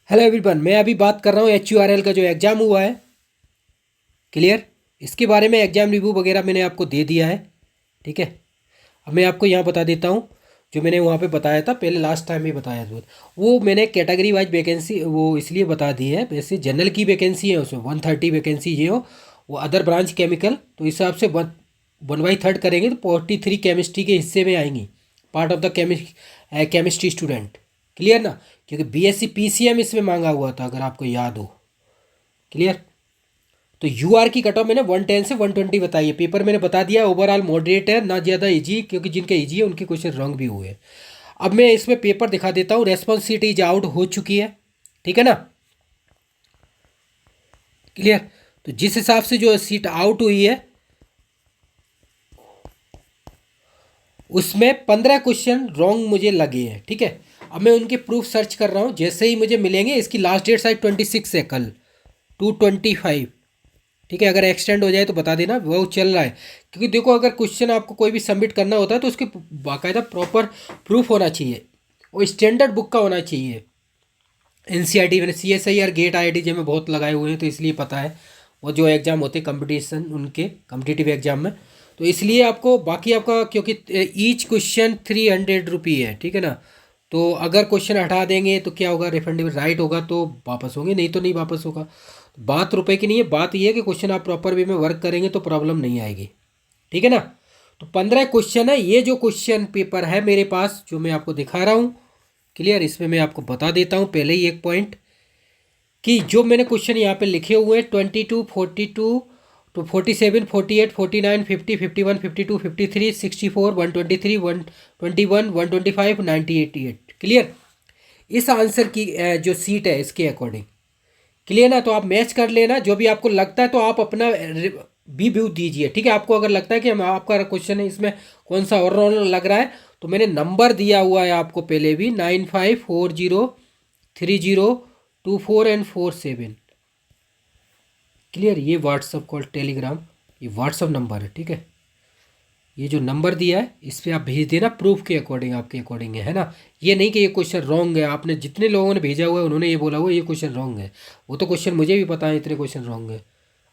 Hello everyone, मैं अभी बात कर रहा हूँ HURL का जो एग्ज़ाम हुआ है। क्लियर। इसके बारे में एग्ज़ाम रिव्यू वगैरह मैंने आपको दे दिया है। ठीक है। अब मैं आपको यहाँ बता देता हूँ जो मैंने वहाँ पे बताया था पहले, लास्ट टाइम भी बताया था। वो मैंने कैटेगरी वाइज वैकेंसी वो इसलिए बता दी है। वैसे जनरल की वैकेंसी है, उसमें 130 वैकेंसी ये हो। वो अदर ब्रांच केमिकल तो इस हिसाब से 1/3 करेंगे तो 43 केमिस्ट्री के हिस्से में आएंगी, part of the chemistry student. Clear ना। क्योंकि BSc PCM इसमें मांगा हुआ था, अगर आपको याद हो। क्लियर। तो UR की कट ऑफ मैंने 110 से 120 बताई है। पेपर मैंने बता दिया, ओवरऑल मॉडरेट है, ना ज़्यादा इजी, क्योंकि जिनके इजी है उनके क्वेश्चन रॉन्ग भी हुए हैं। अब मैं इसमें पेपर दिखा देता हूँ। रेस्पॉन्स सीट इज आउट हो चुकी है। ठीक है ना। क्लियर। तो जिस हिसाब से जो सीट आउट हुई है उसमें 15 क्वेश्चन रॉन्ग मुझे लगे हैं। ठीक है। अब मैं उनके प्रूफ सर्च कर रहा हूँ, जैसे ही मुझे मिलेंगे। इसकी लास्ट डेट शायद 26 है, कल 2/25। ठीक है। अगर एक्सटेंड हो जाए तो बता देना, वो चल रहा है। क्योंकि देखो, अगर क्वेश्चन आपको कोई भी सबमिट करना होता है तो उसके बाकायदा प्रॉपर प्रूफ होना चाहिए, और स्टैंडर्ड बुक का होना चाहिए। NCRT मैंने CSIR गेट IIT में बहुत लगाए हुए हैं, तो इसलिए पता है। वो जो एग्ज़ाम होते हैं कंपटीशन, उनके कम्पिटिटिव एग्जाम में, तो इसलिए आपको बाकी आपका, क्योंकि ईच क्वेश्चन 300 रुपी है। ठीक है ना। तो अगर क्वेश्चन हटा देंगे तो क्या होगा, रिफंडेबल राइट होगा तो वापस होंगे, नहीं तो नहीं वापस होगा। बात रुपए की नहीं है, बात यह है कि क्वेश्चन आप प्रॉपर वे में वर्क करेंगे तो प्रॉब्लम नहीं आएगी। ठीक है ना। तो 15 क्वेश्चन है। ये जो क्वेश्चन पेपर है मेरे पास, जो मैं आपको दिखा रहा हूँ। क्लियर। इसमें मैं आपको बता देता हूँ पहले ही एक पॉइंट, कि जो मैंने क्वेश्चन यहाँ पे लिखे हुए हैं 22, 42 टू 47, 48, 49, 50, 51, 52, 53, 64, 123, 121, 125, 98। क्लियर। इस आंसर की जो सीट है इसके अकॉर्डिंग। क्लियर ना। तो आप मैच कर लेना, जो भी आपको लगता है तो आप अपना भी व्यू दीजिए। ठीक है। आपको अगर लगता है कि हम आपका क्वेश्चन है इसमें कौन सा और रॉन्ग लग रहा है, तो मैंने नंबर दिया हुआ है आपको पहले भी, 95403024 एंड 47। क्लियर। ये व्हाट्सअप कॉल टेलीग्राम, ये व्हाट्सअप नंबर है। ठीक है। ये जो नंबर दिया है इस पर आप भेज देना, प्रूफ के अकॉर्डिंग, आपके अकॉर्डिंग है ना। ये नहीं कि ये क्वेश्चन रॉन्ग है, आपने जितने लोगों ने भेजा हुआ है उन्होंने ये बोला हुआ है ये क्वेश्चन रॉन्ग है। वो तो क्वेश्चन मुझे भी पता है इतने क्वेश्चन रॉन्ग है।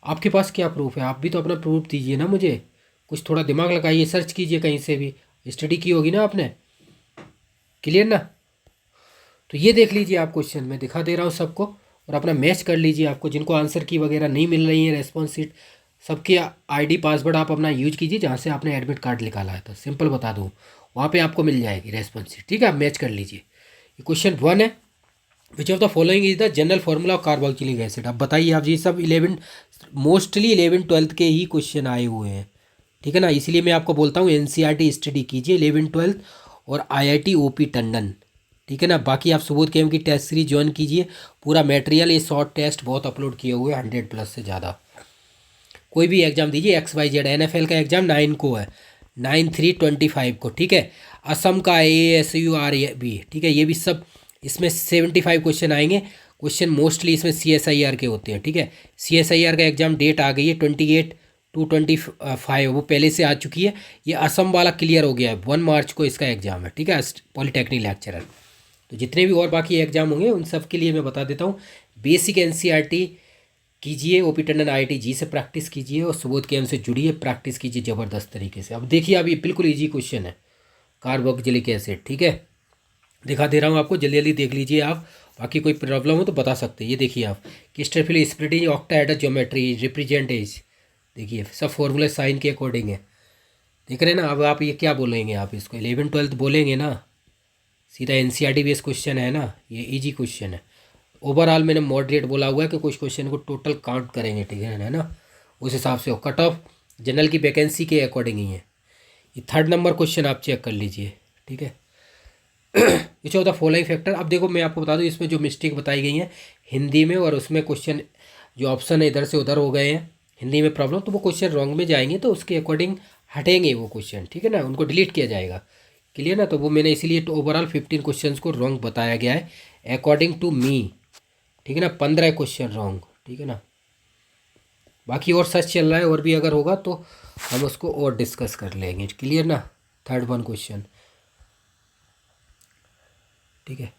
आपके पास क्या प्रूफ है? आप भी तो अपना प्रूफ दीजिए ना मुझे। कुछ थोड़ा दिमाग लगाइए, सर्च कीजिए, कहीं से भी स्टडी की होगी ना आपने। क्लियर ना। तो ये देख लीजिए आप, क्वेश्चन मैं दिखा दे रहा हूँ सबको, और अपना मैच कर लीजिए। आपको जिनको आंसर की वगैरह नहीं मिल रही है रेस्पॉन्स सीट, सबके ID पासवर्ड आप अपना यूज कीजिए, जहाँ से आपने एडमिट कार्ड निकाला है। तो सिंपल बता दूँ, वहाँ पे आपको मिल जाएगी रेस्पॉन्स सीट। ठीक है। आप मैच कर लीजिए। ये क्वेश्चन 1 है। Which of the following is the general formula of carboxylic acid. अब बताइए आप। ये सब 11, मोस्टली 11-12 के ही क्वेश्चन आए हुए हैं। ठीक है ना। इसलिए मैं आपको बोलता हूँ NCRT स्टडी कीजिए 11-12 और IIT OP टंडन। ठीक है ना। बाकी आप सुबोध केम की टेस्ट सीरीज ज्वाइन कीजिए। पूरा मटेरियल, ये शॉर्ट टेस्ट बहुत अपलोड किए हुए हैं, 100+ से ज़्यादा। कोई भी एग्जाम दीजिए, XYZ NFL का एग्जाम 9 को है, 9/3/25 को। ठीक है। असम का ASUR भी। ठीक है। ये भी सब इसमें 75 क्वेश्चन आएंगे। क्वेश्चन मोस्टली इसमें CSIR के होते हैं। ठीक है। CSIR का एग्जाम डेट आ गई है 28/2/25, वो पहले से आ चुकी है। ये असम वाला क्लियर हो गया है, 1 मार्च को इसका एग्जाम है। ठीक है। Polytechnic lecturer. तो जितने भी और बाकी एग्जाम होंगे उन सब के लिए मैं बता देता हूँ। बेसिक NCRT कीजिए, OP टंडन IIT जी से प्रैक्टिस कीजिए, और सुबोध केम से जुड़िए, प्रैक्टिस कीजिए ज़बरदस्त तरीके से। अब देखिए, अब ये बिल्कुल इजी क्वेश्चन है, कार्बोक्सिलिक एसिड। ठीक है। दिखा दे रहा हूँ आपको, जल्दी जल्दी देख लीजिए आप। बाकी कोई प्रॉब्लम हो तो बता सकते हैं। ये देखिए आप, क्रिस्टोफिल स्प्लिटिंग ऑक्टाहेड्रल ज्योमेट्री रिप्रेजेंटेज। देखिए सब फॉर्मूला साइन के अकॉर्डिंग है। देख रहे हैं ना। अब आप ये क्या बोलेंगे, आप इसको 11-12 बोलेंगे ना। सीधा NCRT बेस्ड क्वेश्चन है ना, ये इजी क्वेश्चन है। ओवरऑल मैंने मॉडरेट बोला हुआ है कि कुछ क्वेश्चन को टोटल काउंट करेंगे। ठीक है ना। उस हिसाब से हो। कट ऑफ जनरल की वैकेंसी के अकॉर्डिंग ही है। ये 3rd नंबर क्वेश्चन आप चेक कर लीजिए। ठीक है। Which of the following factor. अब देखो, मैं आपको बता दूं इसमें जो मिस्टेक बताई गई है हिंदी में, और उसमें क्वेश्चन जो ऑप्शन है इधर से उधर हो गए हैं हिंदी में प्रॉब्लम, तो वो क्वेश्चन रॉन्ग में जाएंगे, तो उसके अकॉर्डिंग हटेंगे वो क्वेश्चन। ठीक है ना। उनको डिलीट किया जाएगा। क्लियर ना। तो वो मैंने इसीलिए तो ओवरऑल 15 क्वेश्चन को रॉन्ग बताया गया है अकॉर्डिंग टू मी। ठीक है ना। 15 क्वेश्चन रॉन्ग। ठीक है ना। बाकी और सर्च चल रहा है, और भी अगर होगा तो हम उसको और डिस्कस कर लेंगे। क्लियर ना। 3rd 1 question. ठीक है।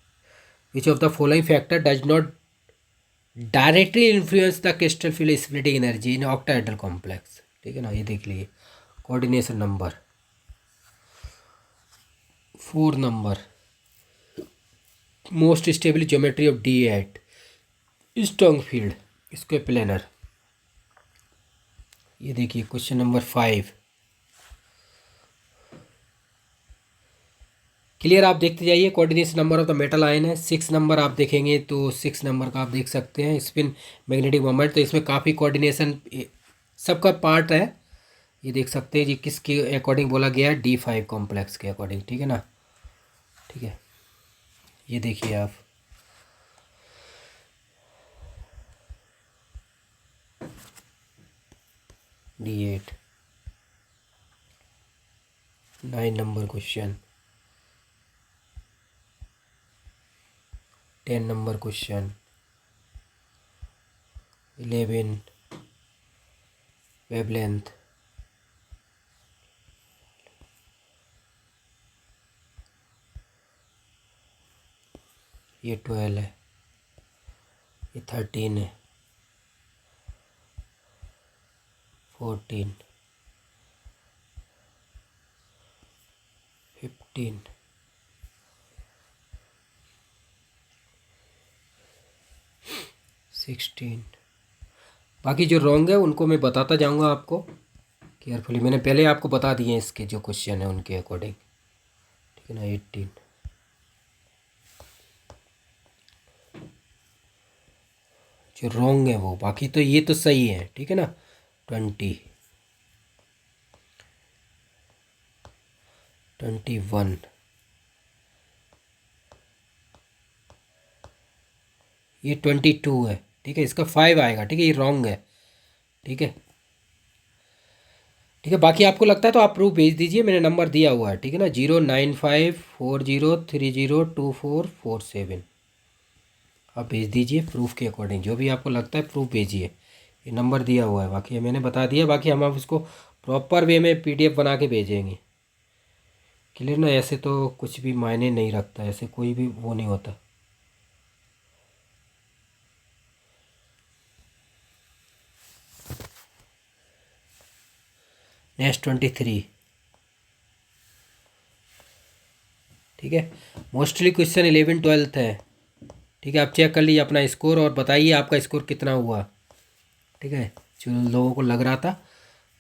Which of the following factor does not directly influence the crystal field splitting energy in octahedral complex. ठीक है ना, ये देख लीजिए coordination number 4 number, most stable geometry of D eight strong field इसके प्लेनर। ये देखिए क्वेश्चन नंबर 5। क्लियर, आप देखते जाइए। Coordination number of the metal ion है 6 नंबर। आप देखेंगे तो 6 नंबर का आप देख सकते हैं स्पिन मैग्नेटिक मोमेंट, तो इसमें काफ़ी कोऑर्डिनेशन सबका पार्ट है। ये देख सकते हैं जी किसके अकॉर्डिंग बोला गया है, D5 कॉम्प्लेक्स के अकॉर्डिंग। ठीक है ना, ठीक है, ये देखिए आप। D8 9 number question, 10 number question, 11 wavelength, ये 12 है, ये 13 है, 14 15 16। बाकी जो रॉन्ग है उनको मैं बताता जाऊंगा आपको केयरफुली। मैंने पहले आपको बता दिए इसके जो क्वेश्चन है उनके अकॉर्डिंग। ठीक है ना, 18 जो रॉन्ग है वो, बाकी तो ये तो सही है। ठीक है ना, 20 21 ये 22 है। ठीक है, इसका 5 आएगा। ठीक है, ये रॉन्ग है। ठीक है, ठीक है, बाकी आपको लगता है तो आप प्रूफ भेज दीजिए, मैंने नंबर दिया हुआ है। ठीक है ना, 09540302447 आप भेज दीजिए प्रूफ के अकॉर्डिंग, जो भी आपको लगता है प्रूफ भेजिए। ये नंबर दिया हुआ है, बाकी मैंने बता दिया। बाकी हम आप उसको प्रॉपर वे में PDF बना के भेजेंगे। क्लियर ना, ऐसे तो कुछ भी मायने नहीं रखता, ऐसे कोई भी वो नहीं होता। नेक्स्ट 23। ठीक है, मोस्टली क्वेश्चन 11 12 है। ठीक है, आप चेक कर लीजिए अपना स्कोर और बताइए आपका स्कोर कितना हुआ। ठीक है, जो लोगों को लग रहा था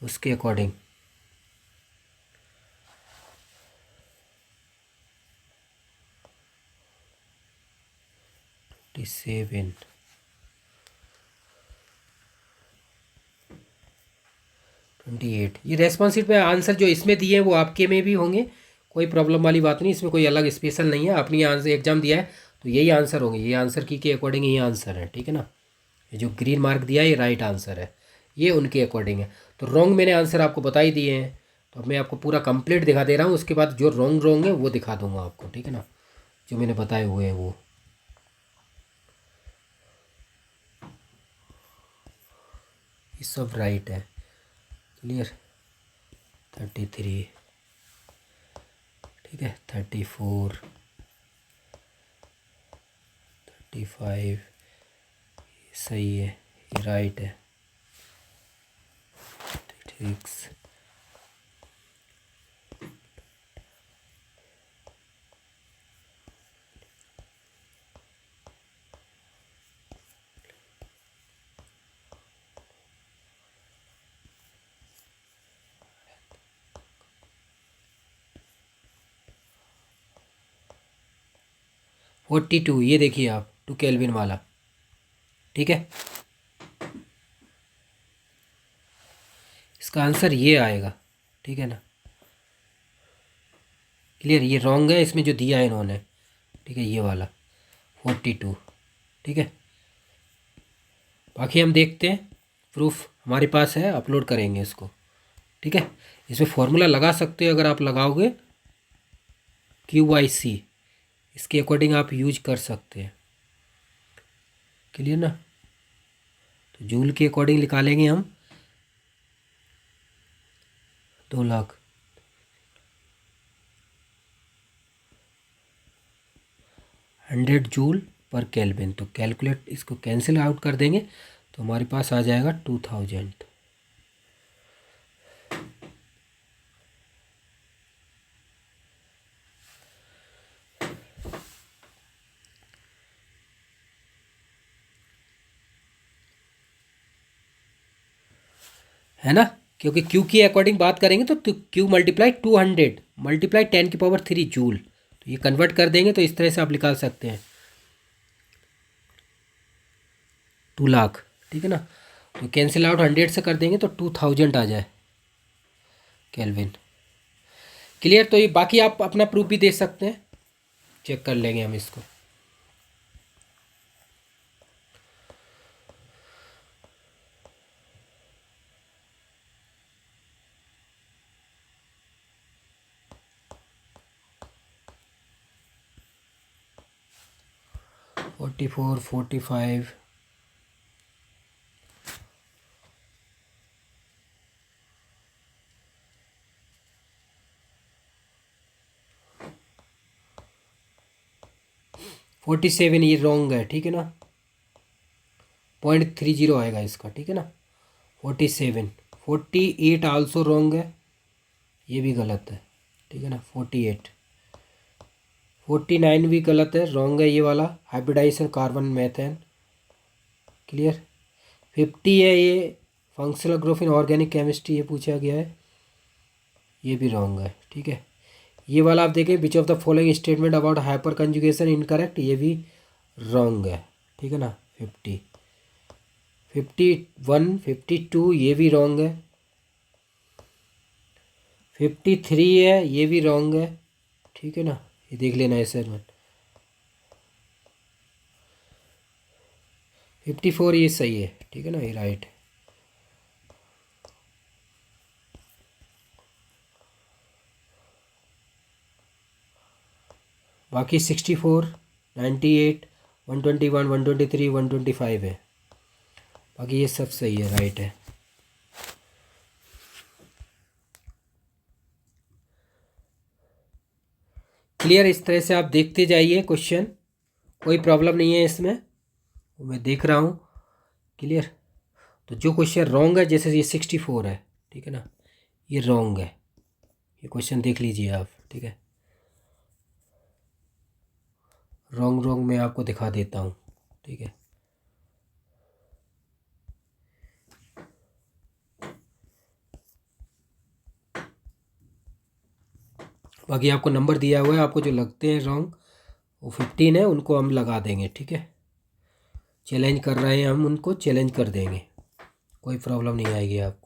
उसके अकॉर्डिंग। सेवन 28। ये रेस्पॉन्सिव पे आंसर जो इसमें दिए हैं वो आपके में भी होंगे, कोई प्रॉब्लम वाली बात नहीं, इसमें कोई अलग स्पेशल नहीं है। आपने आंसर एग्जाम दिया है तो यही आंसर होंगे, ये आंसर की के अकॉर्डिंग ये आंसर है। ठीक है ना, ये जो ग्रीन मार्क दिया है ये राइट आंसर है, ये उनके अकॉर्डिंग है। तो रॉन्ग मैंने आंसर आपको बता ही दिए हैं, तो अब मैं आपको पूरा कंप्लीट दिखा दे रहा हूँ, उसके बाद जो रॉन्ग रॉन्ग है वो दिखा दूंगा आपको। ठीक है ना, जो मैंने बताए हुए हैं वो। ये सब राइट है। क्लियर, 33। ठीक है, 34 35 सही है, ये राइट है। 36 42 ये देखिए आप 2 केल्विन वाला। ठीक है, इसका आंसर ये आएगा। ठीक है ना, क्लियर, ये रॉन्ग है इसमें जो दिया है इन्होंने। ठीक है, ये वाला 42। ठीक है, बाकी हम देखते हैं, प्रूफ हमारे पास है, अपलोड करेंगे इसको। ठीक है, इसमें फॉर्मूला लगा सकते हो, अगर आप लगाओगे QYC इसके अकॉर्डिंग आप यूज कर सकते हैं। क्लियर ना, तो जूल के अकॉर्डिंग निकालेंगे हम 2 लाख 100 जूल पर केल्विन। तो कैलकुलेट इसको कैंसिल आउट कर देंगे तो हमारे पास आ जाएगा 2000, है ना। क्योंकि क्यू के अकॉर्डिंग बात करेंगे तो क्यू मल्टीप्लाई 200 मल्टीप्लाई 10⁻³ जूल, तो ये कन्वर्ट कर देंगे तो इस तरह से आप निकाल सकते हैं 2 लाख, ठीक है ना। तो कैंसिल आउट 100 से कर देंगे तो 2000 आ जाए केल्विन। क्लियर। तो ये बाकी आप अपना प्रूफ भी दे सकते हैं, चेक कर लेंगे हम इसको। फोर्टी 45 47 ये रॉन्ग है, ठीक है ना। 0.30 आएगा इसका, ठीक है ना। 47 48 आल्सो रॉन्ग है, ये भी गलत है, ठीक है ना। 48 49 भी गलत है, रॉन्ग है ये वाला, हाइब्रिडाइजेशन कार्बन मेथेन। क्लियर। 50 है ये functional group in organic chemistry, ये पूछा गया है, ये भी रॉन्ग है, ठीक है। ये वाला आप देखें, विच of the following statement about hyper conjugation incorrect, ये भी रॉन्ग है, ठीक है ना। 50 51 52 ये भी रॉन्ग है। 53 है, ये भी रॉन्ग है, ठीक है ना। ये देख लेना असाइनमेंट। 54 ये सही है, ठीक है ना, ये राइट है। बाकी 64 98 121 123 125 है, बाकी ये सब सही है, राइट है। क्लियर। इस तरह से आप देखते जाइए क्वेश्चन, कोई प्रॉब्लम नहीं है इसमें, मैं देख रहा हूँ। क्लियर। तो जो क्वेश्चन रॉन्ग है, जैसे ये 64 है, ठीक है ना, ये रॉन्ग है, ये क्वेश्चन देख लीजिए आप, ठीक है। रॉन्ग रॉन्ग मैं आपको दिखा देता हूँ, ठीक है। बाकी आपको नंबर दिया हुआ है, आपको जो लगते हैं रॉन्ग वो 15 है, उनको हम लगा देंगे, ठीक है। चैलेंज कर रहे हैं हम, उनको चैलेंज कर देंगे, कोई प्रॉब्लम नहीं आएगी आपको।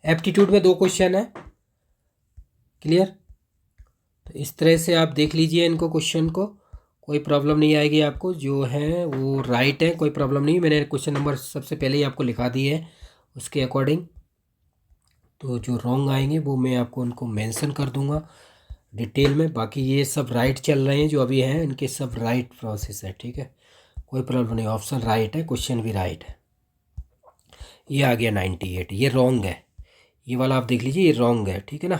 एप्टीट्यूड में 2 क्वेश्चन है। क्लियर। तो इस तरह से आप देख लीजिए इनको, क्वेश्चन को, कोई प्रॉब्लम नहीं आएगी आपको, जो है वो राइट है, कोई प्रॉब्लम नहीं। मैंने क्वेश्चन नंबर सबसे पहले ही आपको लिखा दिए है उसके अकॉर्डिंग, तो जो रॉन्ग आएंगे वो मैं आपको उनको मेंशन कर दूंगा डिटेल में। बाकी ये सब राइट चल रहे हैं जो अभी हैं, इनके सब राइट प्रोसेस है, ठीक है, कोई प्रॉब्लम नहीं। ऑप्शन राइट है, क्वेश्चन भी राइट है। ये आ गया 98, ये रॉन्ग है, ये वाला आप देख लीजिए, ये रॉन्ग है, ठीक है ना।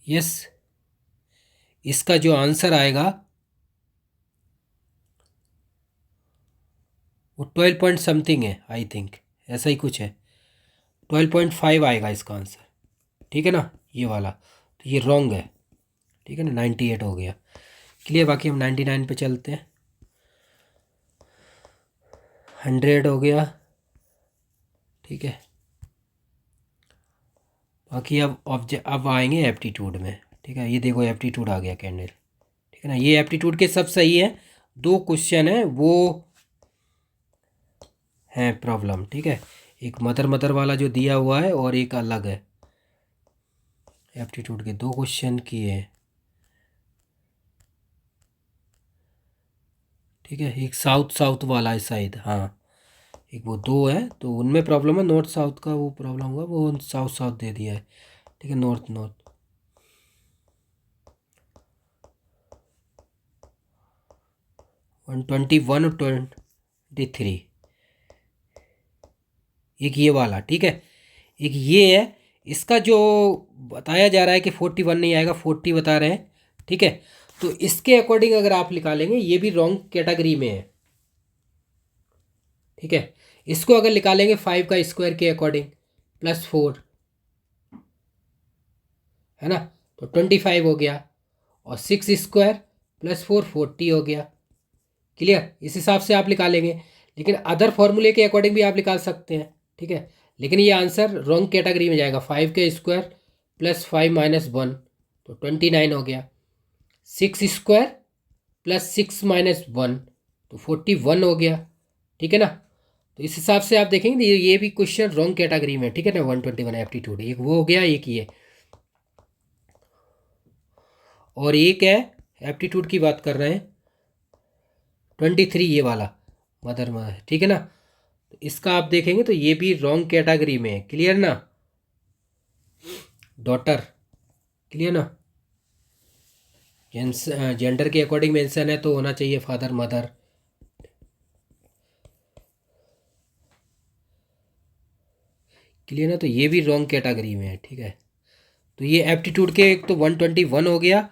यस, इसका जो आंसर आएगा वो 12 पॉइंट समथिंग है, आई थिंक ऐसा ही कुछ है, 12.5 आएगा इसका आंसर, ठीक है ना, ये वाला। तो ये रॉन्ग है, ठीक है ना। 98 हो गया। क्लियर। बाकी हम 99 पे चलते हैं। 100 हो गया, ठीक है। बाकी अब आएंगे एप्टीट्यूड में, ठीक है। ये देखो एप्टीट्यूड आ गया कैंडल, ठीक है ना। ये एप्टीट्यूड के सब सही है, 2 क्वेश्चन है वो है प्रॉब्लम, ठीक है। एक मदर वाला जो दिया हुआ है और एक अलग है। एप्टीट्यूड के 2 क्वेश्चन किए, ठीक है, एक साउथ साउथ वाला है शायद, हाँ एक वो दो है तो उनमें प्रॉब्लम है, नॉर्थ साउथ का वो प्रॉब्लम हुआ, वो साउथ साउथ दे दिया है। ठीक है, नॉर्थ नॉर्थ। 121 और 23, एक ये वाला। ठीक है, एक ये है, इसका जो बताया जा रहा है कि 41 नहीं आएगा, 40 बता रहे हैं। ठीक है, तो इसके अकॉर्डिंग अगर आप निकालेंगे ये भी रॉन्ग कैटेगरी में है। ठीक है, इसको अगर निकालेंगे 5 का स्क्वायर के अकॉर्डिंग +4 है ना, तो 25 हो गया, और 6 स्क्वायर +4 40 हो गया। क्लियर, इस हिसाब से आप निकालेंगे, लेकिन अदर फॉर्मूले के अकॉर्डिंग भी आप निकाल सकते हैं। ठीक है, लेकिन ये आंसर रॉन्ग कैटेगरी में जाएगा। 5 के स्क्वायर +5 - 1 तो 29 हो गया, 6 स्क्वायर +6 - 1 तो 41 हो गया। ठीक है ना, तो इस हिसाब से आप देखेंगे ये भी क्वेश्चन रॉन्ग कैटेगरी में। ठीक है ना, 121 एप्टीट्यूड, एक वो हो गया, एक ये, और एक है एप्टीट्यूड की बात कर रहे हैं 23 ये वाला, मदर मदर। ठीक है ना, तो इसका आप देखेंगे तो ये भी रॉन्ग कैटेगरी में है। क्लियर ना, डॉटर। क्लियर ना, जेंडर के अकॉर्डिंग मेंशन है तो होना चाहिए फादर मदर। क्लियर ना, तो ये भी रॉन्ग कैटेगरी में है। ठीक है, तो ये एप्टीट्यूड के एक तो 121 हो गया,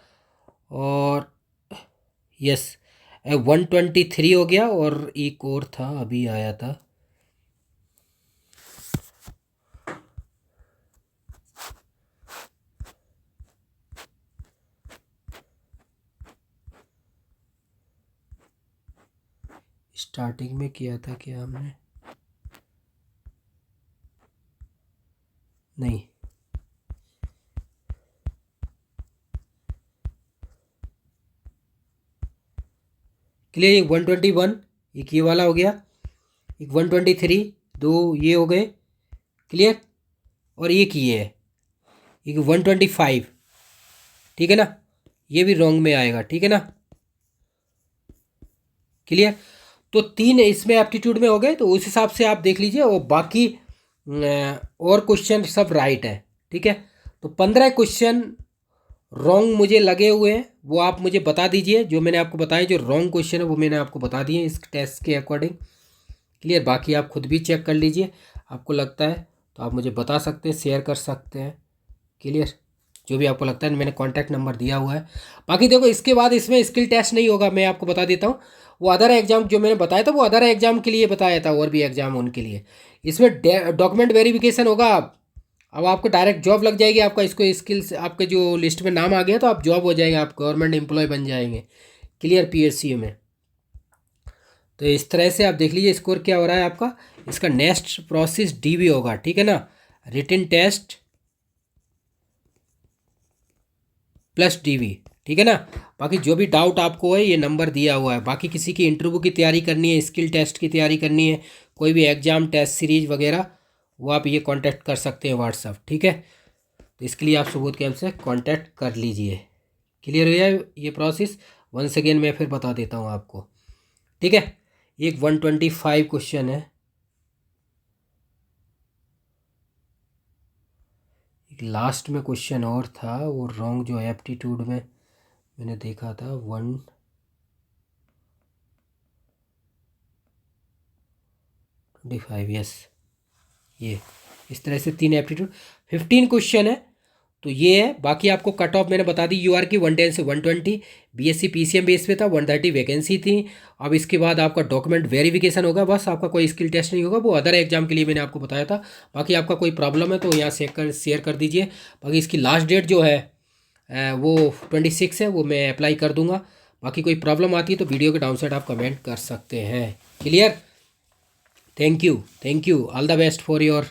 और यस 123 हो गया, और एक और था अभी आया था, स्टार्टिंग में किया था क्या हमने, नहीं क्लियर। एक 121, एक ये वाला हो गया, एक 123, दो ये हो गए। क्लियर, और एक ये है, एक 125। ठीक है ना, ये भी रॉन्ग में आएगा। ठीक है ना, क्लियर। तो 3 इसमें एप्टीट्यूड में हो गए, तो उस हिसाब से आप देख लीजिए, और बाकी और क्वेश्चन सब राइट है। ठीक है, तो 15 क्वेश्चन रॉन्ग मुझे लगे हुए हैं, वो आप मुझे बता दीजिए। जो मैंने आपको बताया जो रॉन्ग क्वेश्चन है वो मैंने आपको बता दिए इस टेस्ट के अकॉर्डिंग। क्लियर, बाकी आप खुद भी चेक कर लीजिए, आपको लगता है तो आप मुझे बता सकते हैं, शेयर कर सकते हैं। क्लियर, जो भी आपको लगता है, मैंने कॉन्टैक्ट नंबर दिया हुआ है। बाकी देखो, इसके बाद इसमें स्किल टेस्ट नहीं होगा, मैं आपको बता देता हूँ। वो अदर एग्जाम जो मैंने बताया था वो अदर एग्जाम के लिए बताया था, और भी एग्जाम उनके लिए। इसमें डॉक्यूमेंट वेरिफिकेशन होगा। अब आपको डायरेक्ट जॉब लग जाएगी, आपका इसको स्किल्स आपके जो लिस्ट में नाम आ गया तो आप जॉब हो जाएंगे, आप गवर्नमेंट एम्प्लॉय बन जाएंगे। क्लियर, पीएसयू में। तो इस तरह से आप देख लीजिए स्कोर क्या हो रहा है आपका। इसका नेक्स्ट प्रोसेस डीबी होगा। ठीक है ना, रिटन टेस्ट प्लस डीवी। ठीक है ना, बाकी जो भी डाउट आपको है ये नंबर दिया हुआ है। बाकी किसी की इंटरव्यू की तैयारी करनी है, स्किल टेस्ट की तैयारी करनी है, कोई भी एग्जाम टेस्ट सीरीज वगैरह, वो आप ये कांटेक्ट कर सकते हैं व्हाट्सअप। ठीक है, तो इसके लिए आप सुबोध कैंप से कांटेक्ट कर लीजिए। क्लियर हो जाए ये प्रोसेस। वंस अगेन मैं फिर बता देता हूँ आपको। ठीक है, एक 125 क्वेश्चन है, एक लास्ट में क्वेश्चन और था वो रॉन्ग, जो एप्टीट्यूड में मैंने देखा था 125। यस, ये इस तरह से 3 एप्टीट्यूड 15 क्वेश्चन है, तो ये है। बाकी आपको कट ऑफ मैंने बता दी यूआर की 110 से 120, बीएससी पीसीएम बेस पे था, 130 वैकेंसी थी। अब इसके बाद आपका डॉक्यूमेंट वेरिफिकेशन होगा, बस आपका कोई स्किल टेस्ट नहीं होगा, वो अदर एग्जाम के लिए मैंने आपको बताया था। बाकी आपका कोई प्रॉब्लम है तो यहाँ शेयर कर दीजिए। बाकी इसकी लास्ट डेट जो है वो 26 है, वो मैं अप्लाई कर दूंगा। बाकी कोई प्रॉब्लम आती है तो वीडियो के डाउन साइड आप कमेंट कर सकते हैं। Clear, thank you, thank you, all the best for your.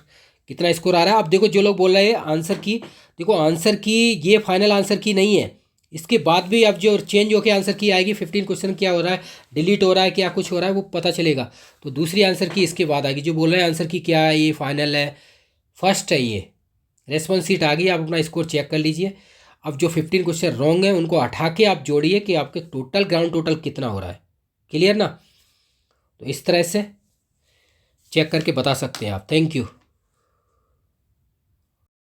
कितना स्कोर आ रहा है आप देखो। जो लोग बोल रहे हैं आंसर की, देखो आंसर की ये फाइनल आंसर की नहीं है, इसके बाद भी अब जो चेंज होकर आंसर की आएगी, 15 क्वेश्चन क्या हो रहा है, डिलीट हो रहा है, क्या कुछ हो रहा है वो पता चलेगा, तो दूसरी आंसर की इसके बाद आएगी। जो बोल रहे हैं आंसर की क्या है, ये फाइनल है, फर्स्ट है, ये रेस्पॉन्स सीट आ गई, आप अपना स्कोर चेक कर लीजिए। अब जो 15 क्वेश्चन रॉन्ग है उनको हटा के आप जोड़िए कि आपके टोटल ग्राउंड टोटल कितना हो रहा है। क्लियर ना। तो इस तरह से चेक करके बता सकते हैं आप। Thank you.